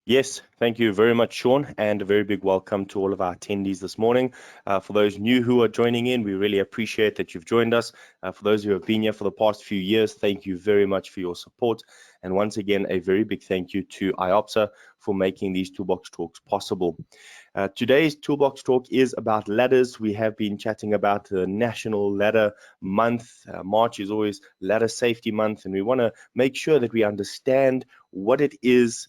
Yes, thank you very much, Sean, and a very big welcome to all of our attendees this morning. For those new who are joining in, we really appreciate that you've joined us. For those who have been here for the past few years, thank you very much for your support. And once again, a very big thank you to Iopsa for making these Toolbox Talks possible. Today's Toolbox Talk is about ladders. We have been chatting about the National Ladder Month. March is always Ladder Safety Month, and we want to make sure that we understand what it is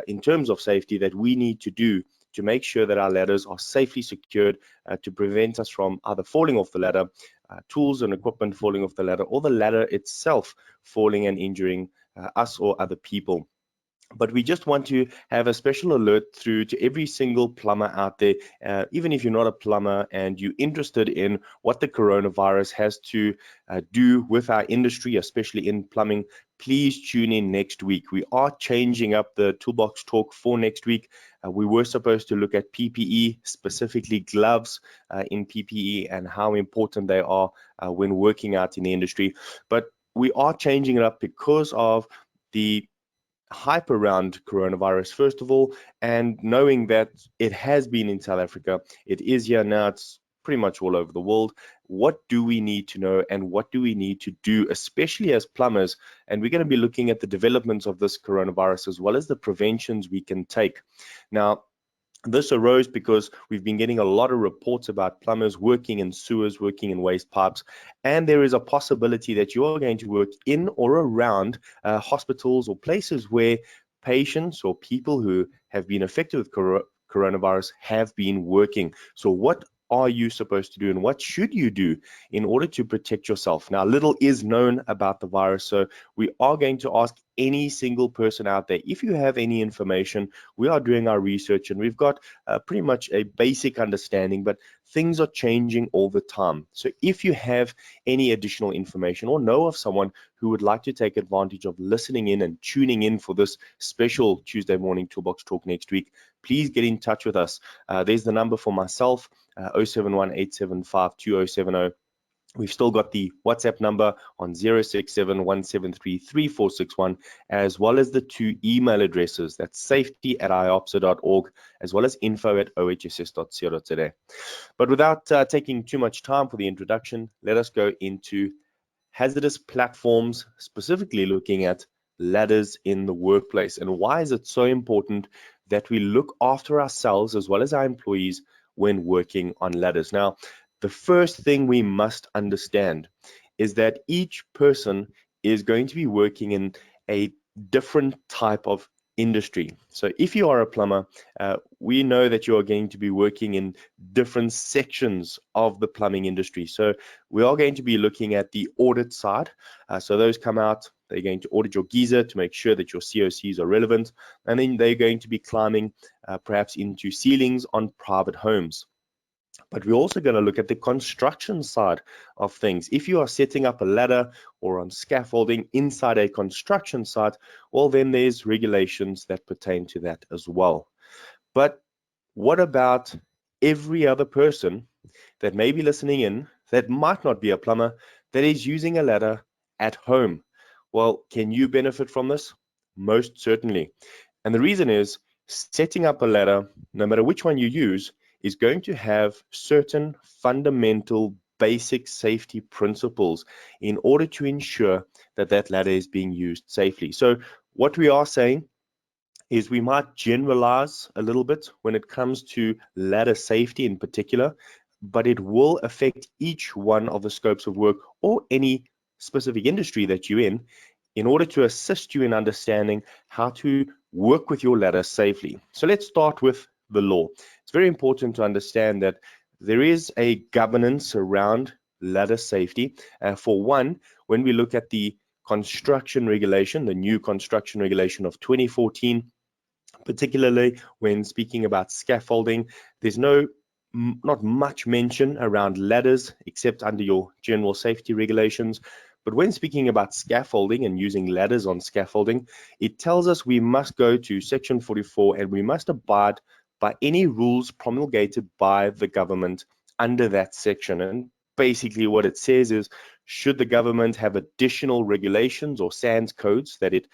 in terms of safety that we need to do to make sure that our ladders are safely secured to prevent us from either falling off the ladder, tools and equipment falling off the ladder, or the ladder itself falling and injuring us or other people. But we just want to have a special alert through to every single plumber out there, even if you're not a plumber and you're interested in what the coronavirus has to do with our industry, especially in plumbing. Please tune in next week. We are changing up the Toolbox Talk for next week. We were supposed to look at PPE, specifically gloves in PPE, and how important they are when working out in the industry. But we are changing it up because of the hype around coronavirus, first of all, and knowing that it has been in South Africa, it is here now, it's pretty much all over the world. What do we need to know and what do we need to do, especially as plumbers? And we're going to be looking at the developments of this coronavirus as well as the preventions we can take. Now, this arose because we've been getting a lot of reports about plumbers working in sewers, working in waste pipes, and there is a possibility that you are going to work in or around hospitals or places where patients or people who have been affected with coronavirus have been working. So what are you supposed to do and what should you do in order to protect yourself? Now, little is known about the virus, so we are going to ask any single person out there, if you have any information. We are doing our research and we've got pretty much a basic understanding, but things are changing all the time. So if you have any additional information or know of someone who would like to take advantage of listening in and tuning in for this special Tuesday morning Toolbox Talk next week, please get in touch with us. There's the number for myself, 071-875-2070. We've still got the WhatsApp number on 067-173-3461, as well as the two email addresses. That's safety@iopsa.org, as well as info@ohss.co.za. But without taking too much time for the introduction, let us go into hazardous platforms, specifically looking at ladders in the workplace. And why is it so important that we look after ourselves as well as our employees when working on ladders? Now, the first thing we must understand is that each person is going to be working in a different type of industry. So if you are a plumber, we know that you are going to be working in different sections of the plumbing industry. So we are going to be looking at the audit side. So those come out, they're going to audit your geyser to make sure that your COCs are relevant. And then they're going to be climbing perhaps into ceilings on private homes. But we're also going to look at the construction side of things. If you are setting up a ladder or on scaffolding inside a construction site, well, then there's regulations that pertain to that as well. But what about every other person that may be listening in that might not be a plumber that is using a ladder at home? Well, can you benefit from this? Most certainly. And the reason is setting up a ladder, no matter which one you use, is going to have certain fundamental basic safety principles in order to ensure that that ladder is being used safely. So what we are saying is we might generalize a little bit when it comes to ladder safety in particular, but it will affect each one of the scopes of work or any specific industry that you're in order to assist you in understanding how to work with your ladder safely. So let's start with the law. It's very important to understand that there is a governance around ladder safety. For one, when we look at the construction regulation, the new construction regulation of 2014, particularly when speaking about scaffolding, there's not much mention around ladders except under your general safety regulations. But when speaking about scaffolding and using ladders on scaffolding, it tells us we must go to section 44 and we must abide by any rules promulgated by the government under that section. And basically what it says is, should the government have additional regulations or SANS codes that it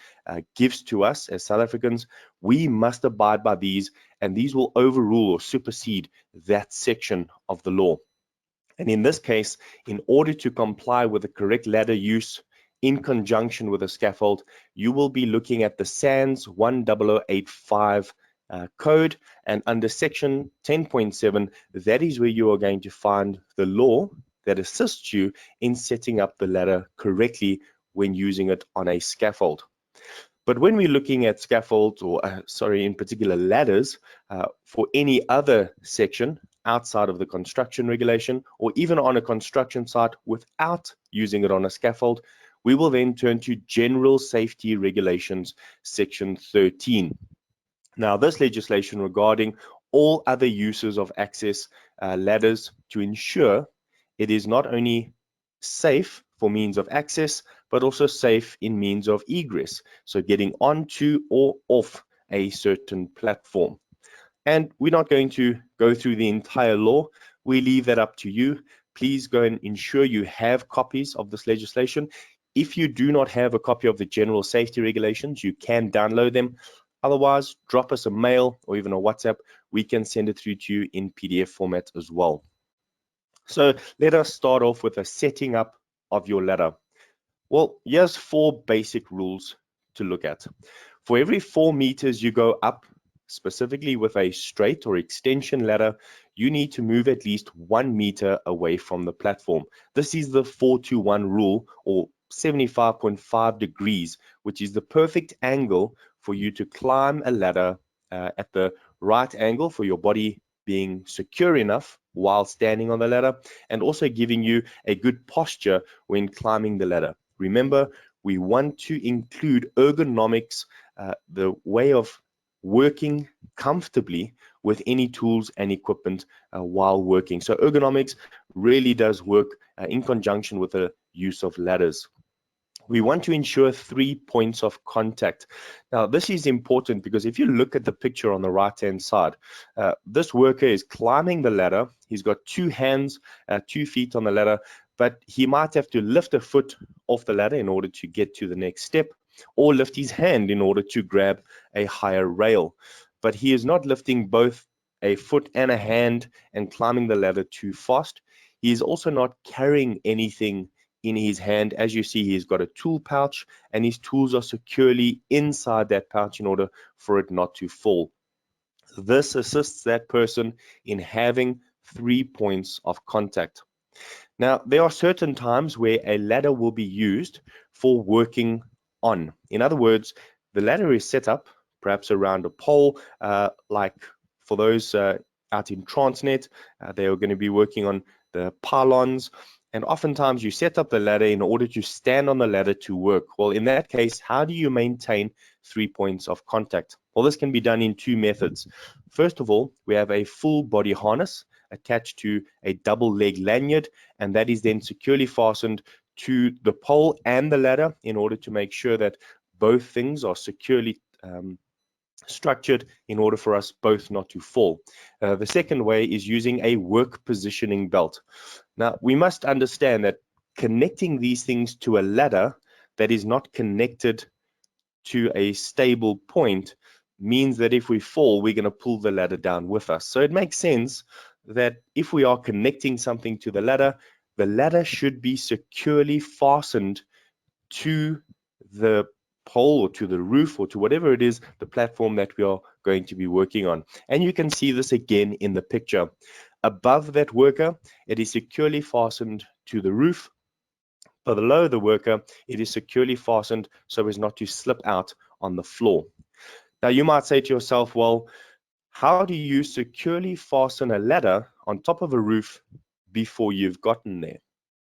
gives to us as South Africans, we must abide by these, and these will overrule or supersede that section of the law. And in this case, in order to comply with the correct ladder use in conjunction with a scaffold, you will be looking at the SANS 10085 code, and under section 10.7, that is where you are going to find the law that assists you in setting up the ladder correctly when using it on a scaffold. But when we're looking at scaffolds, or in particular ladders, for any other section outside of the construction regulation, or even on a construction site without using it on a scaffold, we will then turn to General Safety Regulations, section 13. Now, this legislation regarding all other uses of access ladders to ensure it is not only safe for means of access, but also safe in means of egress, so getting onto or off a certain platform. And we're not going to go through the entire law. We leave that up to you. Please go and ensure you have copies of this legislation. If you do not have a copy of the General Safety Regulations, you can download them. Otherwise, drop us a mail or even a WhatsApp. We can send it through to you in PDF format as well. So let us start off with the setting up of your ladder. Well, here's 4 basic rules to look at. For every 4 meters you go up, specifically with a straight or extension ladder, you need to move at least 1 meter away from the platform. This is the 4-to-1 rule, or 75.5 degrees, which is the perfect angle for you to climb a ladder at the right angle for your body being secure enough while standing on the ladder, and also giving you a good posture when climbing the ladder. Remember, we want to include ergonomics, the way of working comfortably with any tools and equipment while working. So ergonomics really does work in conjunction with the use of ladders. We want to ensure 3 points of contact. Now, this is important because if you look at the picture on the right-hand side, this worker is climbing the ladder. He's got 2 hands, 2 feet on the ladder, but he might have to lift a foot off the ladder in order to get to the next step, or lift his hand in order to grab a higher rail. But he is not lifting both a foot and a hand and climbing the ladder too fast. He is also not carrying anything in his hand. As you see, he's got a tool pouch, and his tools are securely inside that pouch in order for it not to fall. This assists that person in having 3 points of contact. Now, there are certain times where a ladder will be used for working on. In other words, the ladder is set up perhaps around a pole, like for those out in Transnet, they are going to be working on the pylons. And oftentimes you set up the ladder in order to stand on the ladder to work. Well, in that case, how do you maintain 3 points of contact? Well, this can be done in 2 methods. First of all, we have a full body harness attached to a double leg lanyard, and that is then securely fastened to the pole and the ladder in order to make sure that both things are securely structured in order for us both not to fall. The second way is using a work positioning belt. Now, we must understand that connecting these things to a ladder that is not connected to a stable point means that if we fall, we're going to pull the ladder down with us. So it makes sense that if we are connecting something to the ladder should be securely fastened to the pole or to the roof or to whatever it is, the platform that we are going to be working on. And you can see this again in the picture. Above that worker, it is securely fastened to the roof. Below the worker, it is securely fastened so as not to slip out on the floor. Now, you might say to yourself, well, how do you securely fasten a ladder on top of a roof before you've gotten there?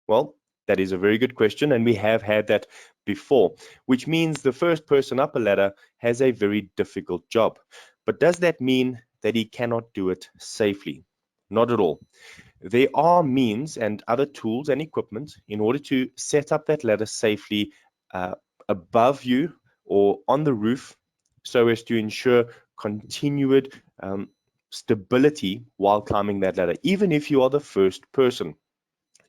Well, that is a very good question, and we have had that before, which means the first person up a ladder has a very difficult job. But does that mean that he cannot do it safely? Not at all. There are means and other tools and equipment in order to set up that ladder safely above you or on the roof, so as to ensure continued stability while climbing that ladder, even if you are the first person.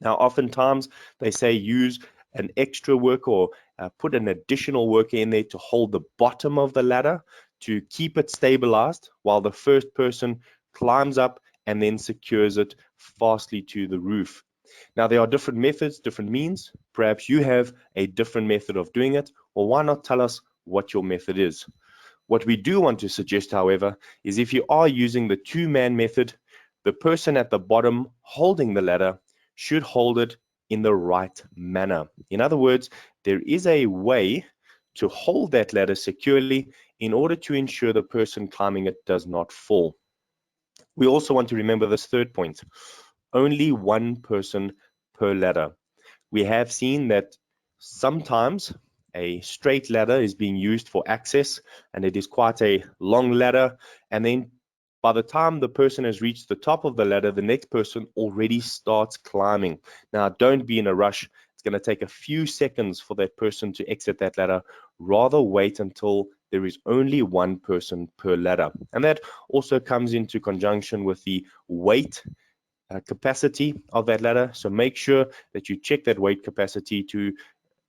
Now, oftentimes they say use an extra worker or put an additional worker in there to hold the bottom of the ladder to keep it stabilized while the first person climbs up and then secures it fastly to the roof. Now, there are different methods, different means. Perhaps you have a different method of doing it, or why not tell us what your method is? What we do want to suggest, however, is if you are using the two-man method, the person at the bottom holding the ladder should hold it in the right manner. In other words, there is a way to hold that ladder securely in order to ensure the person climbing it does not fall. We also want to remember this third point. Only one person per ladder. We have seen that sometimes a straight ladder is being used for access, and it is quite a long ladder, and then by the time the person has reached the top of the ladder, the next person already starts climbing. Now, don't be in a rush. It's going to take a few seconds for that person to exit that ladder. Rather wait until there is only one person per ladder. And that also comes into conjunction with the weight capacity of that ladder. So make sure that you check that weight capacity to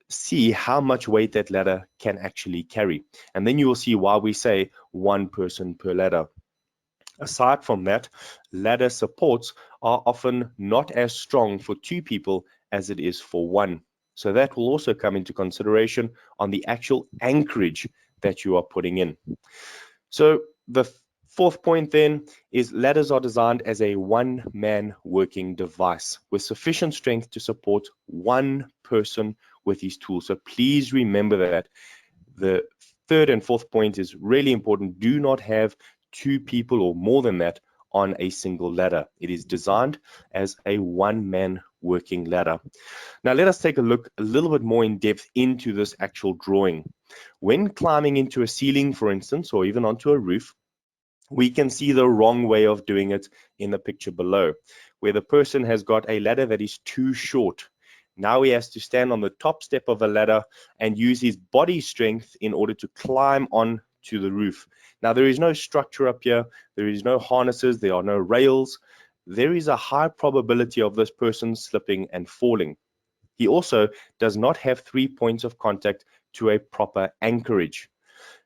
see how much weight that ladder can actually carry. And then you will see why we say one person per ladder. Aside from that, ladder supports are often not as strong for two people as it is for one. So that will also come into consideration on the actual anchorage that you are putting in. So the fourth point then is ladders are designed as a one-man working device with sufficient strength to support one person with his tools. So please remember that. The third and fourth point is really important. Do not have two people or more than that on a single ladder. It is designed as a one-man working ladder. Now let us take a look a little bit more in depth into this actual drawing. When climbing into a ceiling, for instance, or even onto a roof, we can see the wrong way of doing it in the picture below, where the person has got a ladder that is too short. Now he has to stand on the top step of a ladder and use his body strength in order to climb on to the roof. Now there is no structure up here, there is no harnesses, there are no rails. There is a high probability of this person slipping and falling. He also does not have 3 points of contact to a proper anchorage.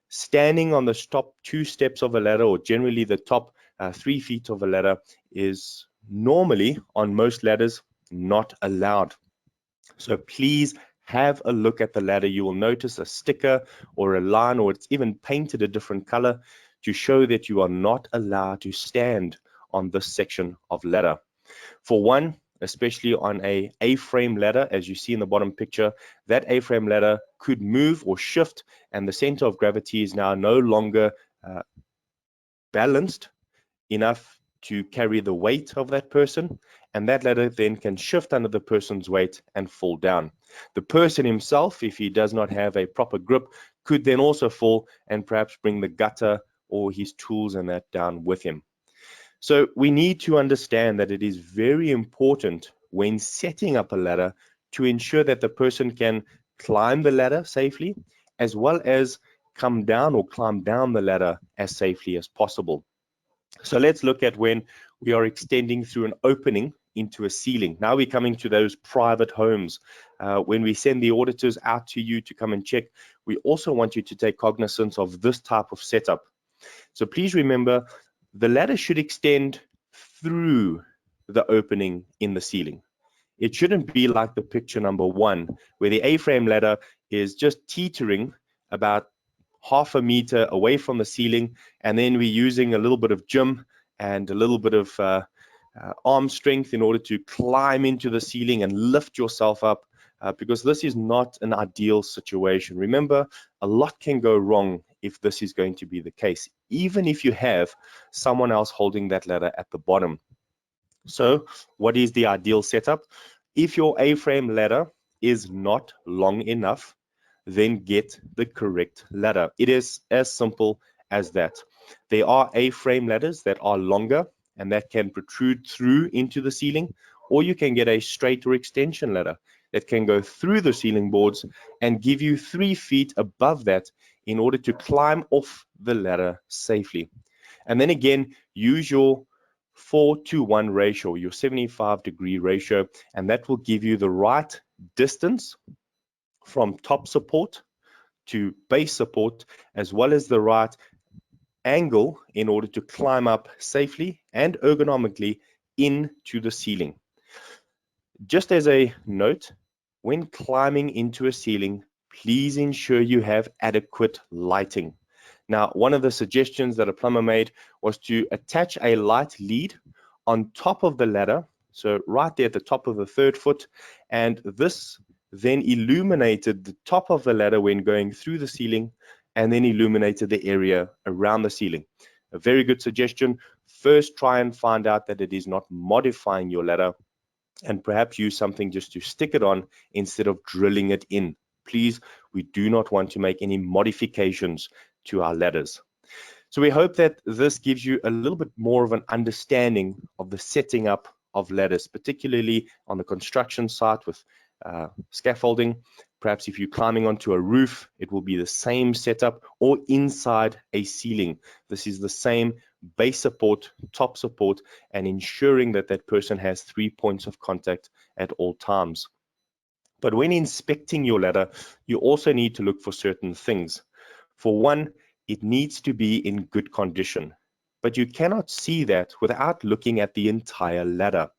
Standing on the top 2 steps of a ladder, or generally the top 3 feet of a ladder, is normally on most ladders not allowed. So please have a look at the ladder. You will notice a sticker or a line, or it's even painted a different color to show that you are not allowed to stand on this section of ladder. For one, especially on a A-frame ladder, as you see in the bottom picture, that A-frame ladder could move or shift, and the center of gravity is now no longer balanced enough to carry the weight of that person, and that ladder then can shift under the person's weight and fall down. The person himself, if he does not have a proper grip, could then also fall and perhaps bring the gutter or his tools and that down with him. So we need to understand that it is very important when setting up a ladder to ensure that the person can climb the ladder safely, as well as come down or climb down the ladder as safely as possible. So let's look at when we are extending through an opening into a ceiling. Now we're coming to those private homes. When we send the auditors out to you to come and check, we also want you to take cognizance of this type of setup. So please remember, the ladder should extend through the opening in the ceiling. It shouldn't be like the picture number 1, where the A-frame ladder is just teetering about half a meter away from the ceiling, and then we're using a little bit of gym and a little bit of arm strength in order to climb into the ceiling and lift yourself up, because this is not an ideal situation. Remember, a lot can go wrong if this is going to be the case, even if you have someone else holding that ladder at the bottom. So what is the ideal setup? If your A-frame ladder is not long enough, then get the correct ladder. It is as simple as that. There are A-frame ladders that are longer and that can protrude through into the ceiling, or you can get a straight or extension ladder that can go through the ceiling boards and give you 3 feet above that in order to climb off the ladder safely. And then again, use your 4:1 ratio, your 75-degree ratio, and that will give you the right distance from top support to base support, as well as the right angle in order to climb up safely and ergonomically into the ceiling. Just as a note, when climbing into a ceiling, please ensure you have adequate lighting. Now, one of the suggestions that a plumber made was to attach a light lead on top of the ladder, so right there at the top of the 3rd foot, and this then illuminated the top of the ladder when going through the ceiling, and then illuminated the area around the ceiling. A very good suggestion. First, try and find out that it is not modifying your ladder, and perhaps use something just to stick it on instead of drilling it in. Please, we do not want to make any modifications to our ladders. So we hope that this gives you a little bit more of an understanding of the setting up of ladders, particularly on the construction site with scaffolding. Perhaps if you're climbing onto a roof, it will be the same setup, or inside a ceiling. This is the same base support, top support, and ensuring that that person has 3 points of contact at all times. But when inspecting your ladder, you also need to look for certain things. For one, it needs to be in good condition, but you cannot see that without looking at the entire ladder.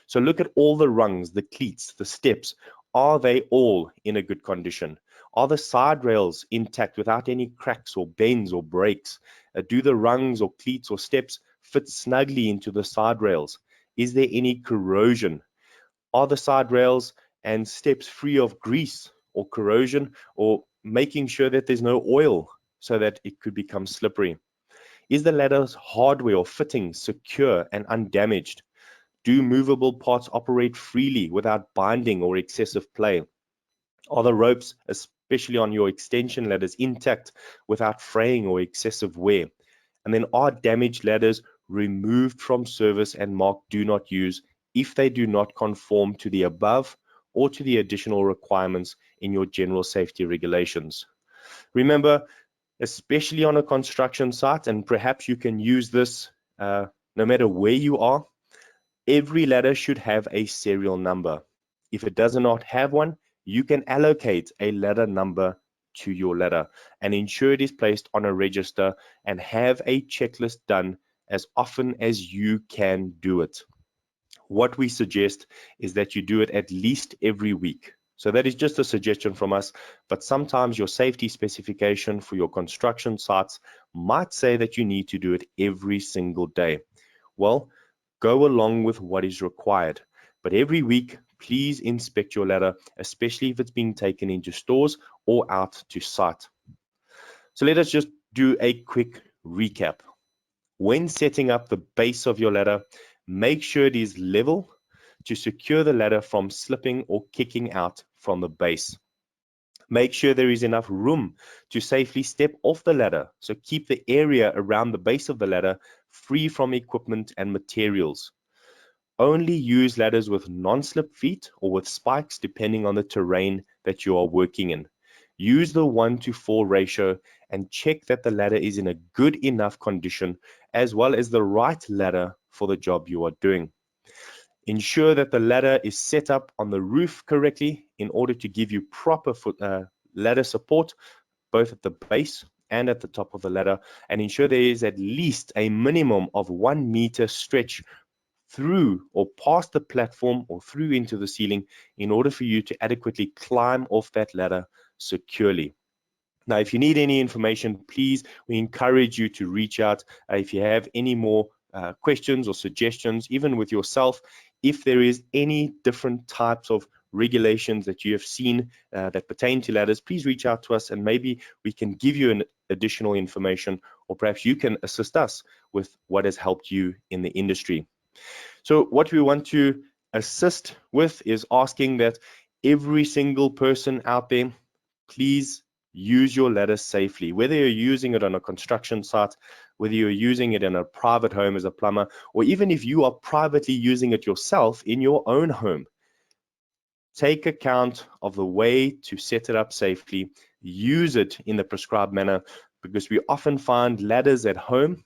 So look at all the rungs, the cleats, the steps. Are they all in a good condition? Are the side rails intact without any cracks or bends or breaks? Do the rungs or cleats or steps fit snugly into the side rails? Is there any corrosion? Are the side rails and steps free of grease or corrosion, or making sure that there's no oil so that it could become slippery? Is the ladder's hardware or fitting secure and undamaged? Do movable parts operate freely without binding or excessive play? Are the ropes, especially on your extension ladders, intact without fraying or excessive wear? And then, are damaged ladders removed from service and marked do not use if they do not conform to the above or to the additional requirements in your general safety regulations? Remember, especially on a construction site, and perhaps you can use this no matter where you are, every ladder should have a serial number. If it does not have one, you can allocate a ladder number to your ladder and ensure it is placed on a register, and have a checklist done as often as you can do it. What we suggest is that you do it at least every week. So that is just a suggestion from us, but sometimes your safety specification for your construction sites might say that you need to do it every single day. Well, go along with what is required, but every week, please inspect your ladder, especially if it's being taken into stores or out to site. So let us just do a quick recap. When setting up the base of your ladder, make sure it is level to secure the ladder from slipping or kicking out from the base. Make sure there is enough room to safely step off the ladder, so keep the area around the base of the ladder free from equipment and materials. Only use ladders with non-slip feet or with spikes, depending on the terrain that you are working in. Use the 1:4 ratio and check that the ladder is in a good enough condition, as well as the right ladder for the job you are doing. Ensure that the ladder is set up on the roof correctly in order to give you proper ladder support, both at the base and at the top of the ladder, and ensure there is at least a minimum of 1 meter stretch through or past the platform or through into the ceiling in order for you to adequately climb off that ladder securely. Now, if you need any information, please, we encourage you to reach out if you have any more questions or suggestions, even with yourself. If there is any different types of regulations that you have seen that pertain to ladders, please reach out to us and maybe we can give you an additional information, or perhaps you can assist us with what has helped you in the industry. So what we want to assist with is asking that every single person out there, please use your ladder safely. Whether you're using it on a construction site, whether you're using it in a private home as a plumber, or even if you are privately using it yourself in your own home, take account of the way to set it up safely. Use it in the prescribed manner, because we often find ladders at home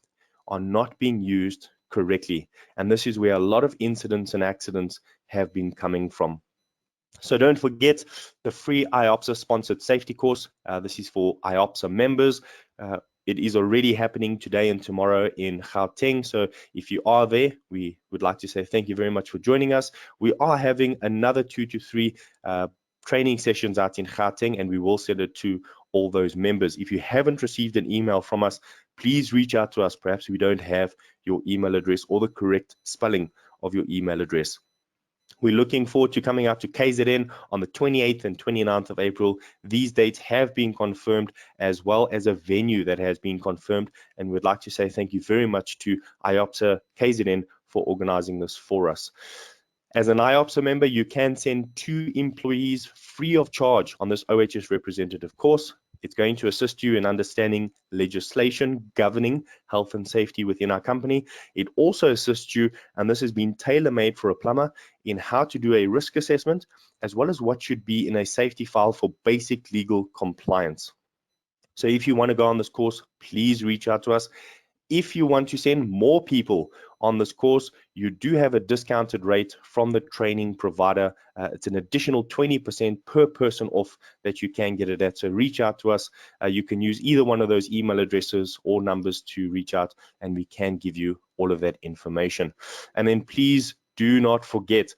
are not being used correctly. And this is where a lot of incidents and accidents have been coming from. So don't forget the free Iopsa sponsored safety course. This is for Iopsa members. It is already happening today and tomorrow in Gauteng. So if you are there, we would like to say thank you very much for joining us. We are having another 2 to 3 training sessions out in Gauteng, and we will send it to all those members. If you haven't received an email from us, please reach out to us. Perhaps we don't have your email address or the correct spelling of your email address. We're looking forward to coming out to KZN on the 28th and 29th of April. These dates have been confirmed, as well as a venue that has been confirmed. And we'd like to say thank you very much to Iopsa KZN for organizing this for us. As an Iopsa member, you can send 2 employees free of charge on this OHS representative course. It's going to assist you in understanding legislation governing health and safety within our company. It also assists you, and this has been tailor-made for a plumber, in how to do a risk assessment, as well as what should be in a safety file for basic legal compliance. So if you want to go on this course, please reach out to us. If you want to send more people on this course, you do have a discounted rate from the training provider. It's an additional 20% per person off that you can get it at. So reach out to us. You can use either one of those email addresses or numbers to reach out, and we can give you all of that information. And then please do not forget,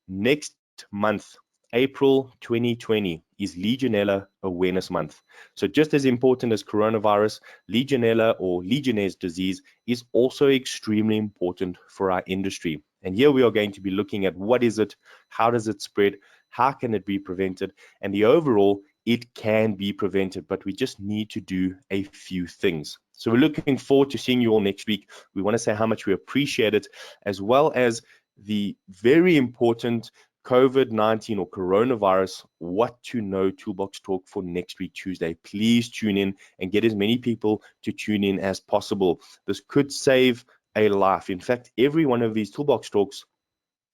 next month, April 2020, is Legionella Awareness Month. So just as important as coronavirus, Legionella or Legionnaire's disease is also extremely important for our industry. And here we are going to be looking at what is it, how does it spread, how can it be prevented, and the overall, it can be prevented, but we just need to do a few things. So we're looking forward to seeing you all next week. We want to say how much we appreciate it, as well as the very important COVID-19 or coronavirus what to know toolbox talk for next week, Tuesday. Please tune in and get as many people to tune in as possible. This could save a life. In fact, every one of these toolbox talks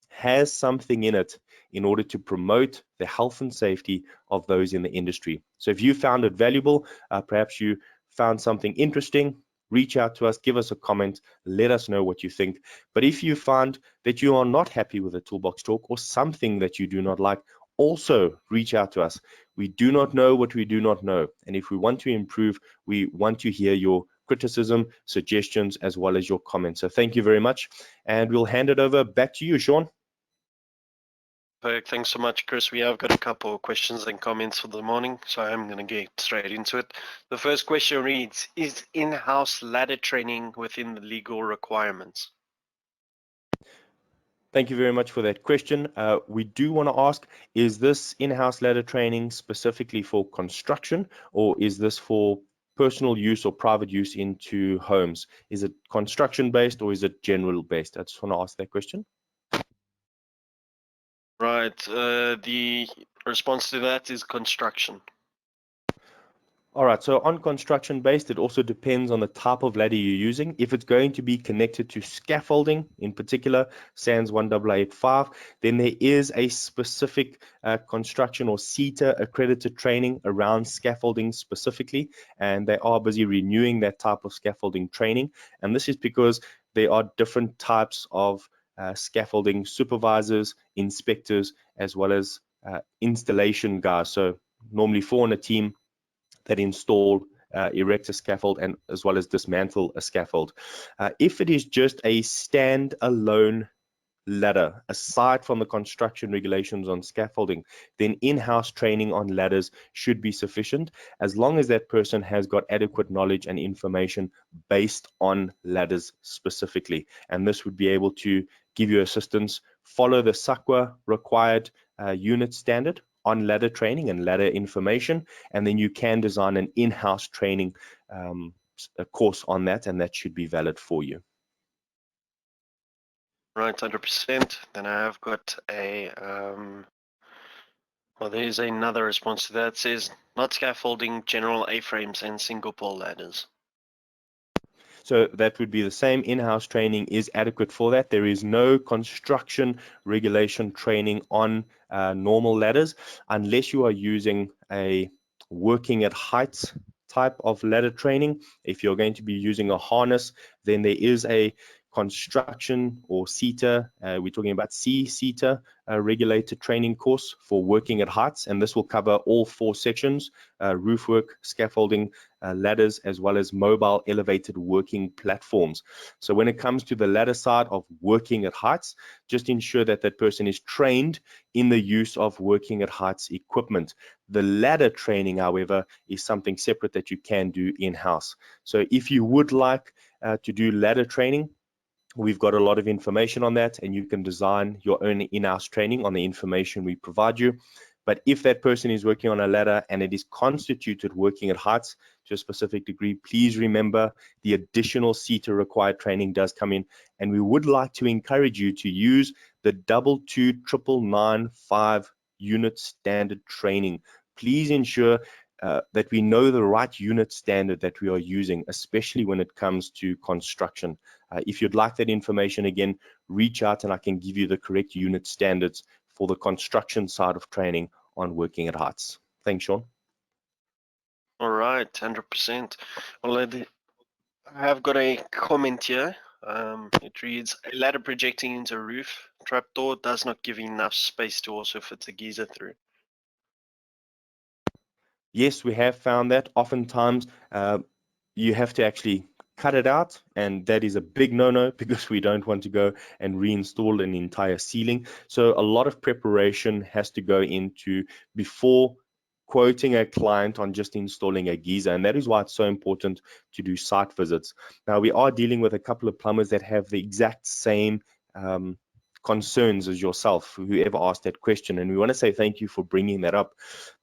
has something in it in order to promote the health and safety of those in the industry. So if you found it valuable, perhaps you found something interesting, reach out to us, give us a comment, let us know what you think. But if you find that you are not happy with a toolbox talk or something that you do not like, also reach out to us. We do not know what we do not know. And if we want to improve, we want to hear your criticism, suggestions, as well as your comments. So thank you very much. And we'll hand it over back to you, Sean. Perfect. Thanks so much, Chris. We have got a couple of questions and comments for the morning, so I'm going to get straight into it. The first question reads, is in-house ladder training within the legal requirements? Thank you very much for that question. We do want to ask, is this in-house ladder training specifically for construction, or is this for personal use or private use into homes? Is it construction-based or is it general-based? I just want to ask that question. Right. The response to that is construction. All right, so on construction based, it also depends on the type of ladder you're using. If it's going to be connected to scaffolding, in particular, SANS 1885, then there is a specific construction or CETA accredited training around scaffolding specifically, and they are busy renewing that type of scaffolding training. And this is because there are different types of scaffolding supervisors, inspectors, as well as installation guys. So normally 4 on a team that install, erect a scaffold, and as well as dismantle a scaffold. If it is just a stand-alone ladder, aside from the construction regulations on scaffolding, then in-house training on ladders should be sufficient, as long as that person has got adequate knowledge and information based on ladders specifically. And this would be able to give you assistance, follow the SAQA required unit standard on ladder training and ladder information, and then you can design an in-house training a course on that, and that should be valid for you. Right, 100%. Then I have got a, well, there's another response to that. It says, not scaffolding, general A-frames and single pole ladders. So that would be the same. In-house training is adequate for that. There is no construction regulation training on normal ladders unless you are using a working at heights type of ladder training. If you're going to be using a harness, then there is a construction or CETA, we're talking about CETA regulated training course for working at heights, and this will cover all 4 sections: roof work, scaffolding, ladders, as well as mobile elevated working platforms. So when it comes to the ladder side of working at heights, just ensure that that person is trained in the use of working at heights equipment. The ladder training, however, is something separate that you can do in-house. So if you would like to do ladder training, we've got a lot of information on that, and you can design your own in-house training on the information we provide you. But if that person is working on a ladder and it is constituted working at heights to a specific degree, please remember the additional CETA required training does come in, and we would like to encourage you to use the 22995 unit standard training. Please ensure that we know the right unit standard that we are using, especially when it comes to construction. If you'd like that information, again, reach out and I can give you the correct unit standards for the construction side of training on working at heights. Thanks, Sean. All right, 100%. Well, I have got a comment here. It reads, a ladder projecting into a roof trapdoor does not give enough space to also fit a geyser through. Yes, we have found that oftentimes you have to actually cut it out, and that is a big no-no because we don't want to go and reinstall an entire ceiling. So a lot of preparation has to go into before quoting a client on just installing a geyser, and that is why it's so important to do site visits. Now, we are dealing with a couple of plumbers that have the exact same concerns as yourself, whoever asked that question, and we want to say thank you for bringing that up,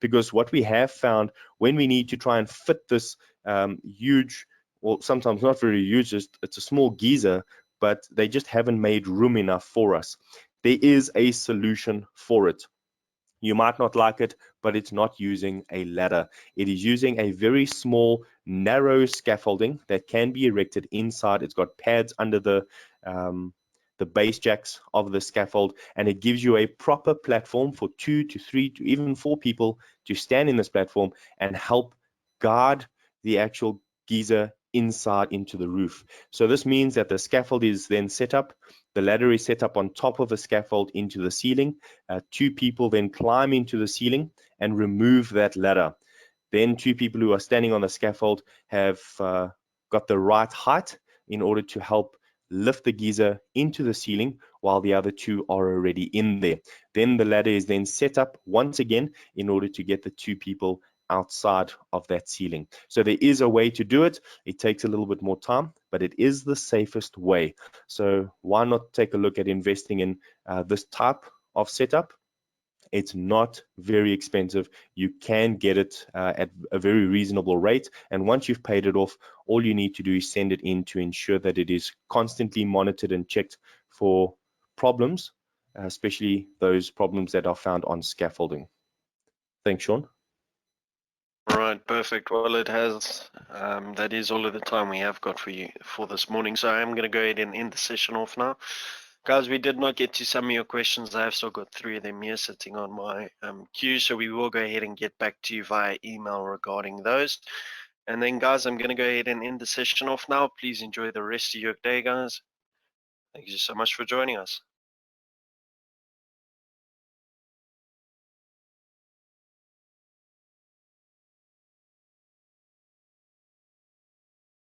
because what we have found when we need to try and fit this huge, or sometimes not very huge, it's a small geyser, but they just haven't made room enough for us. There is a solution for it. You might not like it, but it's not using a ladder. It is using a very small, narrow scaffolding that can be erected inside. It's got pads under the base jacks of the scaffold, and it gives you a proper platform for 2 to 3 to even 4 people to stand in this platform and help guard the actual geyser inside into the roof. So this means that the scaffold is then set up, the ladder is set up on top of a scaffold into the ceiling. 2 people then climb into the ceiling and remove that ladder. Then 2 people who are standing on the scaffold have got the right height in order to help lift the geyser into the ceiling while the other 2 are already in there. Then the ladder is then set up once again in order to get the 2 people outside of that ceiling. So there is a way to do it. It takes a little bit more time, but it is the safest way. So why not take a look at investing in this type of setup? It's not very expensive. You can get it at a very reasonable rate. And once you've paid it off, all you need to do is send it in to ensure that it is constantly monitored and checked for problems, especially those problems that are found on scaffolding. Thanks, Sean. All right, perfect. Well, it has, that is all of the time we have got for you for this morning. So I'm going to go ahead and end the session off now. Guys, we did not get to some of your questions. I have still got 3 of them here sitting on my queue. So we will go ahead and get back to you via email regarding those. And then, guys, I'm going to go ahead and end the session off now. Please enjoy the rest of your day, guys. Thank you so much for joining us.